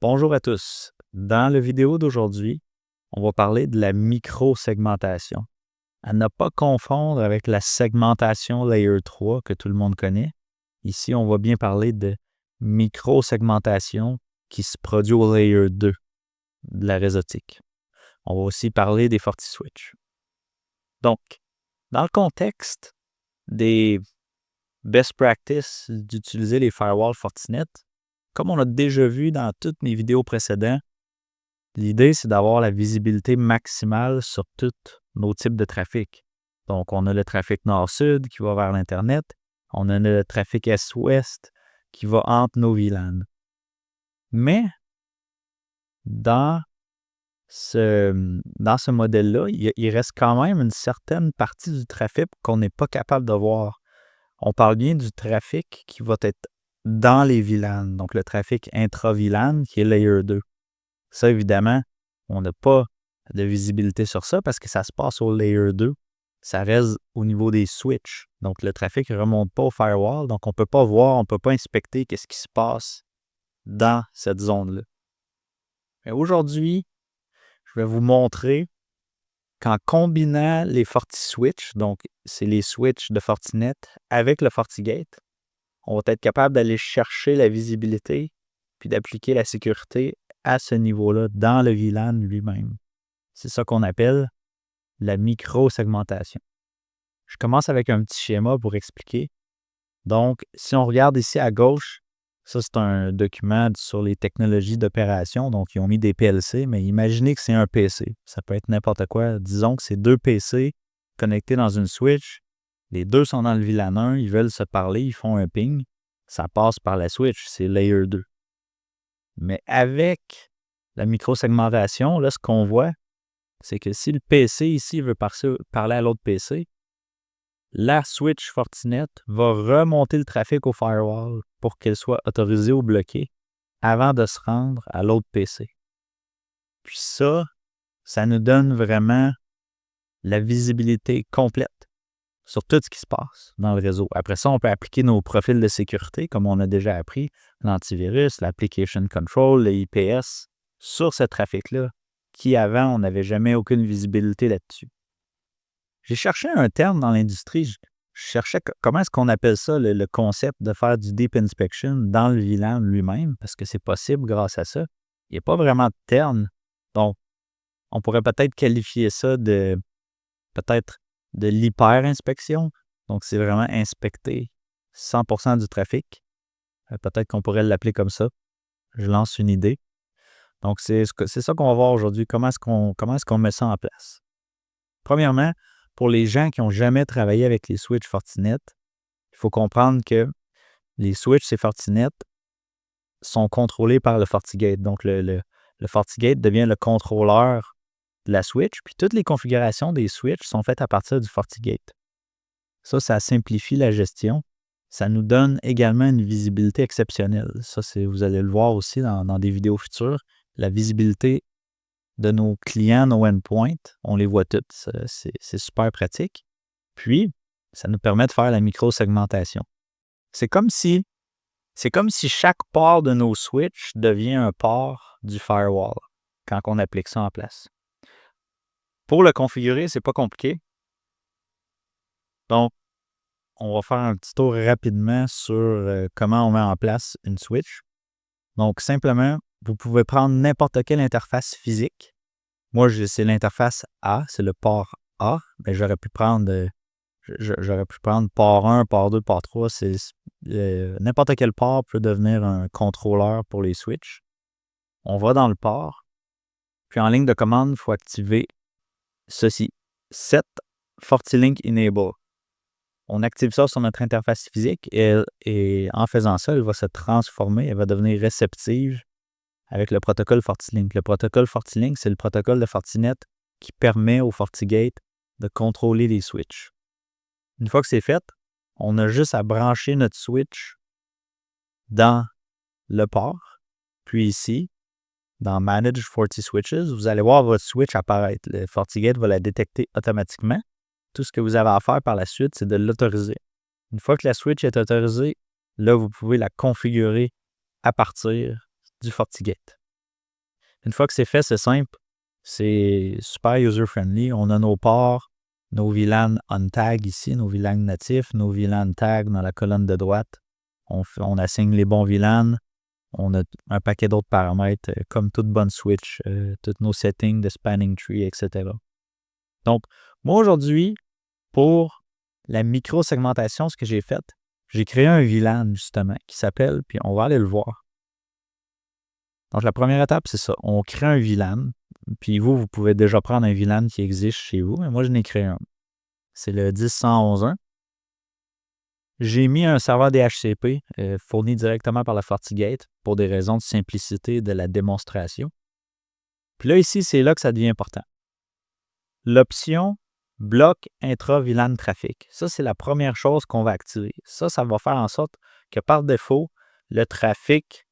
Bonjour à tous. Dans la vidéo d'aujourd'hui, on va parler de la micro-segmentation. À ne pas confondre avec la segmentation Layer 3 que tout le monde connaît. Ici, on va bien parler de micro-segmentation qui se produit au Layer 2 de la réseautique. On va aussi parler des FortiSwitch. Donc, dans le contexte des best practices d'utiliser les firewalls Fortinet, comme on a déjà vu dans toutes mes vidéos précédentes, l'idée, c'est d'avoir la visibilité maximale sur tous nos types de trafic. Donc, on a le trafic nord-sud qui va vers l'Internet. On a le trafic est-ouest qui va entre nos VLAN. Mais, dans ce modèle-là, il reste quand même une certaine partie du trafic qu'on n'est pas capable de voir. On parle bien du trafic qui va être dans les VLAN, donc le trafic intra-VLAN qui est Layer 2. Ça, évidemment, on n'a pas de visibilité sur ça parce que ça se passe au Layer 2. Ça reste au niveau des switches. Donc, le trafic ne remonte pas au firewall. Donc, on ne peut pas voir, on ne peut pas inspecter ce qui se passe dans cette zone-là. Mais aujourd'hui, je vais vous montrer qu'en combinant les FortiSwitch, donc c'est les switches de Fortinet, avec le FortiGate, on va être capable d'aller chercher la visibilité puis d'appliquer la sécurité à ce niveau-là dans le VLAN lui-même. C'est ça qu'on appelle la micro-segmentation. Je commence avec un petit schéma pour expliquer. Donc, si on regarde ici à gauche, ça c'est un document sur les technologies d'opération. Donc, ils ont mis des PLC, mais imaginez que c'est un PC. Ça peut être n'importe quoi. Disons que c'est deux PC connectés dans une switch. Les deux sont dans le VLAN 1, ils veulent se parler, ils font un ping. Ça passe par la switch, c'est Layer 2. Mais avec la micro-segmentation, là, ce qu'on voit, c'est que si le PC ici veut parler à l'autre PC, la switch Fortinet va remonter le trafic au firewall pour qu'elle soit autorisée ou bloquée avant de se rendre à l'autre PC. Puis ça nous donne vraiment la visibilité complète sur tout ce qui se passe dans le réseau. Après ça, on peut appliquer nos profils de sécurité, comme on a déjà appris, l'antivirus, l'application control, le IPS, sur ce trafic-là, qui avant, on n'avait jamais aucune visibilité là-dessus. J'ai cherché un terme dans l'industrie, je cherchais comment est-ce qu'on appelle ça, le concept de faire du deep inspection dans le VLAN lui-même, parce que c'est possible grâce à ça. Il n'y a pas vraiment de terme. Donc, on pourrait peut-être qualifier ça de l'hyper-inspection. Donc, c'est vraiment inspecter 100% du trafic. Peut-être qu'on pourrait l'appeler comme ça. Je lance une idée. Donc, c'est ça qu'on va voir aujourd'hui. Comment est-ce qu'on met ça en place? Premièrement, pour les gens qui n'ont jamais travaillé avec les switches Fortinet, il faut comprendre que les switches et Fortinet sont contrôlés par le FortiGate. Donc, le FortiGate devient le contrôleur de la switch, puis toutes les configurations des switches sont faites à partir du FortiGate. Ça simplifie la gestion. Ça nous donne également une visibilité exceptionnelle. Ça, vous allez le voir aussi dans des vidéos futures. La visibilité de nos clients, nos endpoints, on les voit toutes. C'est super pratique. Puis, ça nous permet de faire la micro-segmentation. C'est comme si chaque port de nos switches devient un port du firewall quand on applique ça en place. Pour le configurer, c'est pas compliqué. Donc, on va faire un petit tour rapidement sur comment on met en place une switch. Donc, simplement, vous pouvez prendre n'importe quelle interface physique. Moi, c'est l'interface A, c'est le port A, mais j'aurais pu prendre port 1, port 2, port 3. N'importe quel port peut devenir un contrôleur pour les switches. On va dans le port, puis en ligne de commande, il faut activer ceci, Set FortiLink Enable. On active ça sur notre interface physique et en faisant ça, elle va se transformer, elle va devenir réceptive avec le protocole FortiLink. Le protocole FortiLink, c'est le protocole de Fortinet qui permet au FortiGate de contrôler les switches. Une fois que c'est fait, on a juste à brancher notre switch dans le port. Puis ici, dans Manage FortiSwitches, vous allez voir votre switch apparaître. Le FortiGate va la détecter automatiquement. Tout ce que vous avez à faire par la suite, c'est de l'autoriser. Une fois que la switch est autorisée, là, vous pouvez la configurer à partir du FortiGate. Une fois que c'est fait, c'est simple. C'est super user-friendly. On a nos ports, nos VLAN on-tag ici, nos VLAN natifs, nos VLAN tag dans la colonne de droite. On assigne les bons VLAN. On a un paquet d'autres paramètres, comme toute bonne switch, tous nos settings de spanning tree, etc. Donc, moi aujourd'hui, pour la micro-segmentation, ce que j'ai fait, j'ai créé un VLAN justement qui s'appelle, puis on va aller le voir. Donc, la première étape, c'est ça. On crée un VLAN. Puis vous pouvez déjà prendre un VLAN qui existe chez vous, mais moi, je n'ai créé un. C'est le 10.111.1. J'ai mis un serveur DHCP fourni directement par la FortiGate pour des raisons de simplicité de la démonstration. Puis là, ici, c'est là que ça devient important. L'option bloc intra-VLAN trafic. Ça, c'est la première chose qu'on va activer. Ça va faire en sorte que par défaut, le trafic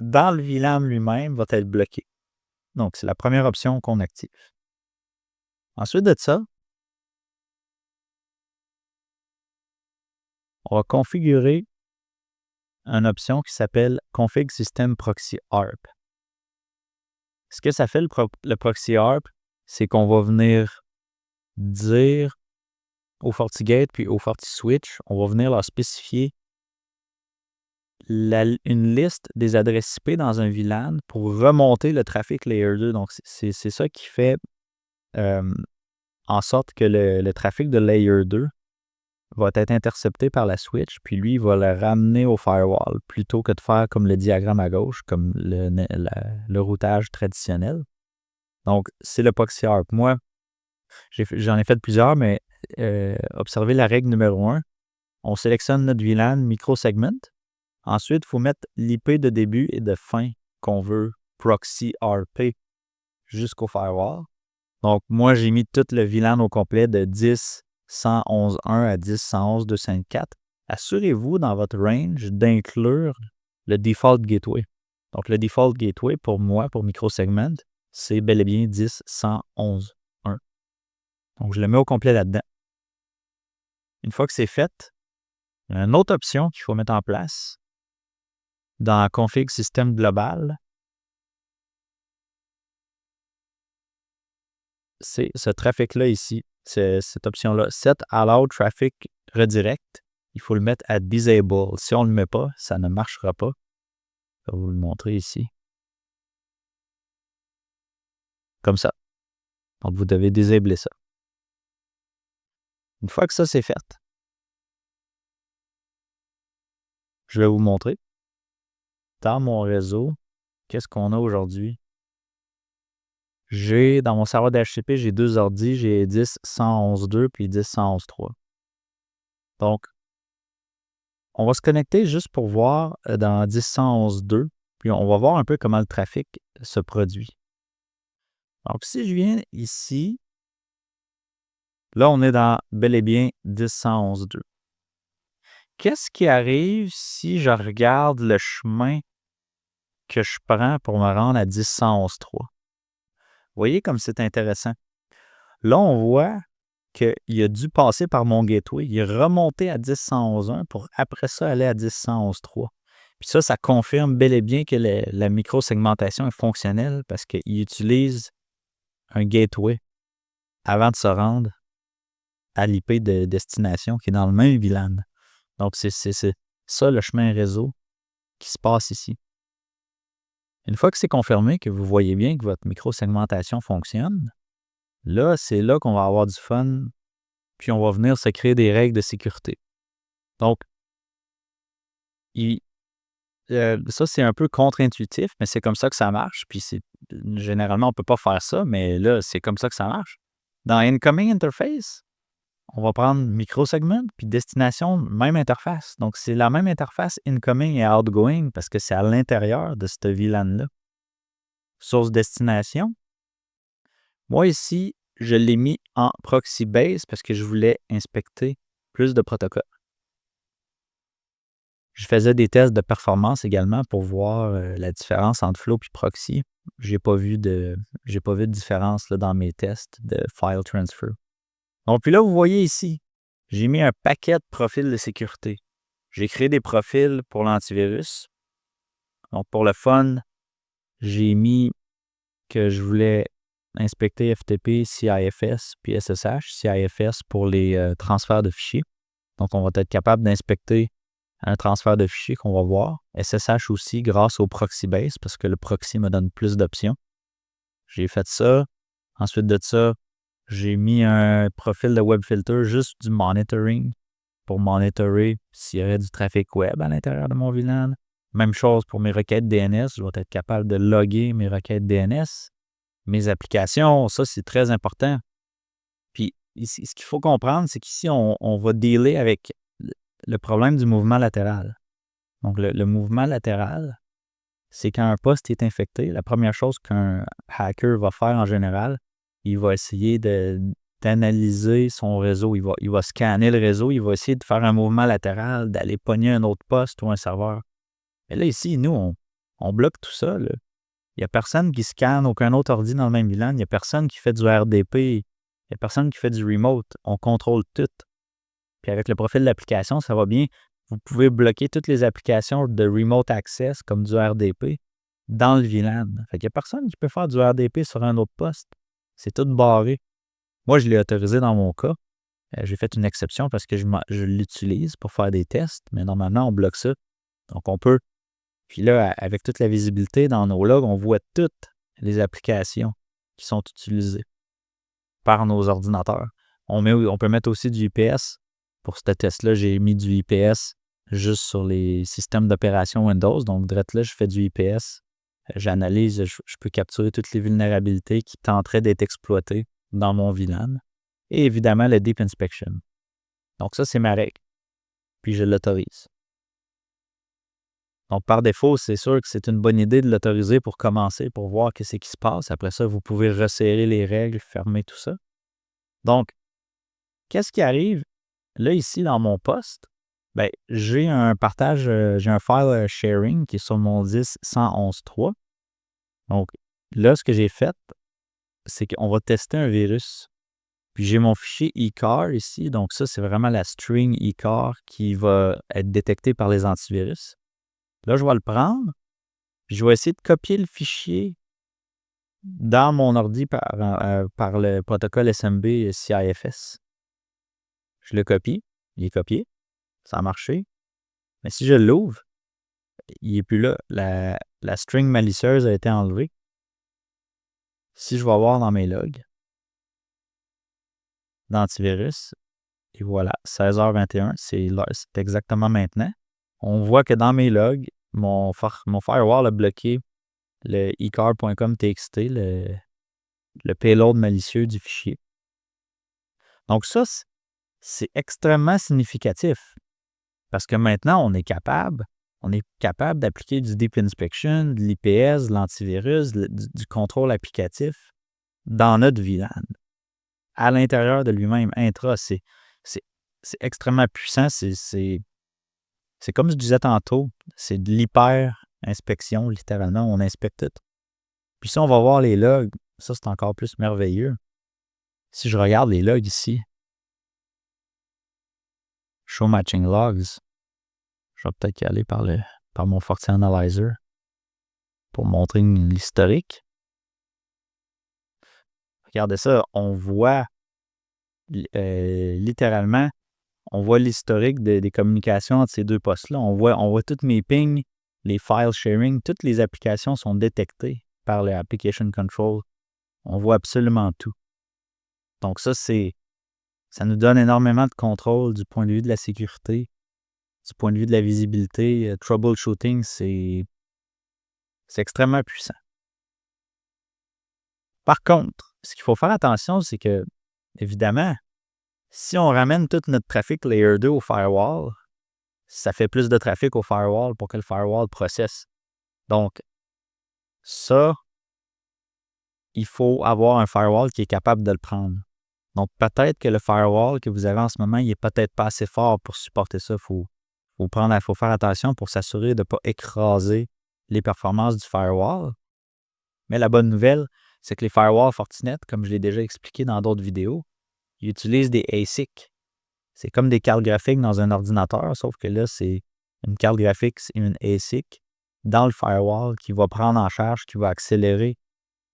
dans le VLAN lui-même va être bloqué. Donc, c'est la première option qu'on active. Ensuite de ça, on va configurer une option qui s'appelle Config System Proxy ARP. Ce que ça fait le Proxy ARP, c'est qu'on va venir dire au FortiGate puis au FortiSwitch, on va venir leur spécifier une liste des adresses IP dans un VLAN pour remonter le trafic Layer 2. Donc, c'est ça qui fait en sorte que le trafic de Layer 2 va être intercepté par la switch, puis lui, il va le ramener au firewall plutôt que de faire comme le diagramme à gauche, comme le routage traditionnel. Donc, c'est le proxy ARP. Moi, j'en ai fait plusieurs, mais observez la règle numéro 1. On sélectionne notre VLAN micro-segment. Ensuite, il faut mettre l'IP de début et de fin qu'on veut proxy ARP jusqu'au firewall. Donc, moi, j'ai mis tout le VLAN au complet de 10.111.1 à 10.111.254. Assurez-vous dans votre range d'inclure le default gateway. Donc, le default gateway pour moi, pour microsegment, c'est bel et bien 10.111.1. Donc, je le mets au complet là-dedans. Une fois que c'est fait, il y a une autre option qu'il faut mettre en place dans Config Système Global. C'est ce trafic-là ici, c'est cette option-là, Set Allow Traffic Redirect. Il faut le mettre à Disable. Si on ne le met pas, ça ne marchera pas. Je vais vous le montrer ici. Comme ça. Donc, vous devez désabler ça. Une fois que ça, c'est fait, je vais vous montrer. Dans mon réseau, qu'est-ce qu'on a aujourd'hui? Dans mon serveur d'HCP, j'ai 2 ordis. J'ai 10.111.2 puis 10.111.3. Donc, on va se connecter juste pour voir dans 10.111.2, puis on va voir un peu comment le trafic se produit. Donc, si je viens ici, là, on est dans bel et bien 10.111.2. Qu'est-ce qui arrive si je regarde le chemin que je prends pour me rendre à 10.111.3? Vous voyez comme c'est intéressant. Là, on voit qu'il a dû passer par mon gateway. Il est remonté à 10.111.1 pour après ça aller à 10.111.3. Puis ça confirme bel et bien que la micro-segmentation est fonctionnelle parce qu'il utilise un gateway avant de se rendre à l'IP de destination qui est dans le même VLAN. Donc, c'est ça le chemin réseau qui se passe ici. Une fois que c'est confirmé, que vous voyez bien que votre micro-segmentation fonctionne, là, c'est là qu'on va avoir du fun, puis on va venir se créer des règles de sécurité. Donc, ça, c'est un peu contre-intuitif, mais c'est comme ça que ça marche. Puis généralement, on ne peut pas faire ça, mais là, c'est comme ça que ça marche. Dans Incoming Interface, on va prendre micro-segment, puis destination, même interface. Donc, c'est la même interface incoming et outgoing parce que c'est à l'intérieur de cette VLAN-là. Source destination. Moi, ici, je l'ai mis en proxy base parce que je voulais inspecter plus de protocoles. Je faisais des tests de performance également pour voir la différence entre flow et proxy. J'ai pas vu de différence là, dans mes tests de file transfer. Donc, puis là, vous voyez ici, j'ai mis un paquet de profils de sécurité. J'ai créé des profils pour l'antivirus. Donc, pour le fun, j'ai mis que je voulais inspecter FTP, CIFS puis SSH. CIFS pour les transferts de fichiers. Donc, on va être capable d'inspecter un transfert de fichiers qu'on va voir. SSH aussi grâce au Proxybase parce que le proxy me donne plus d'options. J'ai fait ça. Ensuite de ça, j'ai mis un profil de WebFilter, juste du monitoring pour monitorer s'il y aurait du trafic web à l'intérieur de mon VLAN. Même chose pour mes requêtes DNS. Je vais être capable de loguer mes requêtes DNS. Mes applications, ça, c'est très important. Puis, ici, ce qu'il faut comprendre, c'est qu'ici, on va dealer avec le problème du mouvement latéral. Donc, le mouvement latéral, c'est quand un poste est infecté, la première chose qu'un hacker va faire en général, il va essayer d'analyser son réseau. Il va scanner le réseau, il va essayer de faire un mouvement latéral, d'aller pogner un autre poste ou un serveur. Mais là, ici, nous, on bloque tout ça. Là. Il n'y a personne qui scanne aucun autre ordi dans le même VLAN. Il n'y a personne qui fait du RDP. Il n'y a personne qui fait du remote. On contrôle tout. Puis avec le profil de l'application, ça va bien. Vous pouvez bloquer toutes les applications de remote access comme du RDP dans le VLAN. Fait qu'il n'y a personne qui peut faire du RDP sur un autre poste. C'est tout barré. Moi, je l'ai autorisé dans mon cas. J'ai fait une exception parce que je l'utilise pour faire des tests, mais normalement, on bloque ça. Donc, on peut. Puis là, avec toute la visibilité dans nos logs, on voit toutes les applications qui sont utilisées par nos ordinateurs. On peut mettre aussi du IPS. Pour ce test-là, j'ai mis du IPS juste sur les systèmes d'opération Windows. Donc, direct là, je fais du IPS. J'analyse, je peux capturer toutes les vulnérabilités qui tenteraient d'être exploitées dans mon VLAN. Et évidemment, le Deep Inspection. Donc, ça, c'est ma règle. Puis, je l'autorise. Donc, par défaut, c'est sûr que c'est une bonne idée de l'autoriser pour commencer, pour voir ce qui se passe. Après ça, vous pouvez resserrer les règles, fermer tout ça. Donc, qu'est-ce qui arrive? Là, ici, dans mon poste, ben, j'ai un partage, j'ai un file sharing qui est sur mon disque 111.3. Donc, là, ce que j'ai fait, c'est qu'on va tester un virus. Puis, j'ai mon fichier eCar ici. Donc, ça, c'est vraiment la string eCar qui va être détectée par les antivirus. Là, je vais le prendre, puis je vais essayer de copier le fichier dans mon ordi par le protocole SMB CIFS. Je le copie, il est copié, ça a marché. Mais si je l'ouvre, il n'est plus là. La string malicieuse a été enlevée. Si je vais voir dans mes logs d'antivirus, et voilà, 16h21, c'est exactement maintenant. On voit que dans mes logs, mon firewall a bloqué le ecar.com.txt, le payload malicieux du fichier. Donc ça, c'est extrêmement significatif parce que maintenant, on est capable d'appliquer du Deep Inspection, de l'IPS, de l'antivirus, du contrôle applicatif dans notre VLAN. À l'intérieur de lui-même, intra, c'est extrêmement puissant. C'est comme je disais tantôt, c'est de l'hyper-inspection, littéralement. On inspecte tout. Puis si on va voir les logs, ça, c'est encore plus merveilleux. Si je regarde les logs ici, Show Matching Logs, je vais peut-être y aller par mon Foxy Analyzer pour montrer l'historique. Regardez ça, on voit littéralement, on voit l'historique des communications entre ces deux postes-là. On voit tous mes pings, les file sharing, toutes les applications sont détectées par le Application Control. On voit absolument tout. Donc ça nous donne énormément de contrôle du point de vue de la sécurité, du point de vue de la visibilité. Troubleshooting, c'est extrêmement puissant. Par contre, ce qu'il faut faire attention, c'est que, évidemment, si on ramène tout notre trafic Layer 2 au firewall, ça fait plus de trafic au firewall pour que le firewall processe. Donc, ça, il faut avoir un firewall qui est capable de le prendre. Donc, peut-être que le firewall que vous avez en ce moment, il n'est peut-être pas assez fort pour supporter ça. Il faut faire attention pour s'assurer de ne pas écraser les performances du firewall. Mais la bonne nouvelle, c'est que les firewalls Fortinet, comme je l'ai déjà expliqué dans d'autres vidéos, ils utilisent des ASIC. C'est comme des cartes graphiques dans un ordinateur, sauf que là, c'est une carte graphique et une ASIC dans le firewall qui va prendre en charge, qui va accélérer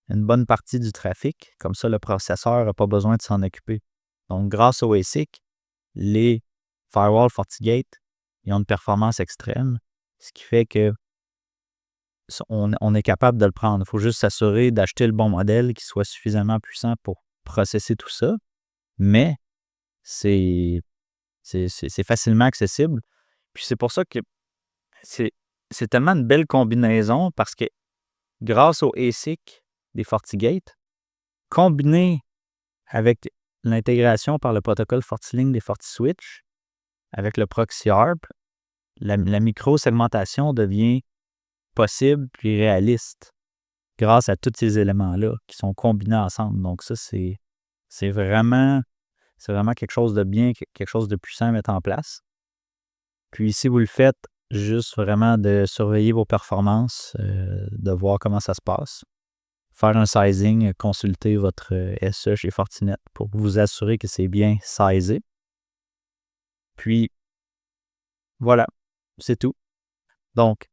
une bonne partie du trafic. Comme ça, le processeur n'a pas besoin de s'en occuper. Donc, grâce au ASIC, les firewalls FortiGate, ils ont une performance extrême, ce qui fait que on est capable de le prendre. Il faut juste s'assurer d'acheter le bon modèle qui soit suffisamment puissant pour processer tout ça. Mais c'est facilement accessible. Puis c'est pour ça que c'est tellement une belle combinaison parce que grâce au ASIC des FortiGate, combiné avec l'intégration par le protocole FortiLink des FortiSwitch, avec le ProxyARP, la micro-segmentation devient possible puis réaliste grâce à tous ces éléments-là qui sont combinés ensemble. Donc ça, c'est vraiment quelque chose de bien, quelque chose de puissant à mettre en place. Puis si vous le faites, juste vraiment de surveiller vos performances, de voir comment ça se passe. Faire un sizing, consulter votre SE chez Fortinet pour vous assurer que c'est bien sizé. Puis, voilà, c'est tout. Donc,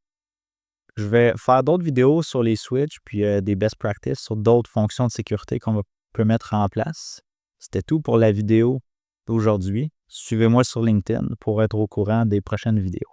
je vais faire d'autres vidéos sur les switches, puis des best practices sur d'autres fonctions de sécurité qu'on peut mettre en place. C'était tout pour la vidéo d'aujourd'hui. Suivez-moi sur LinkedIn pour être au courant des prochaines vidéos.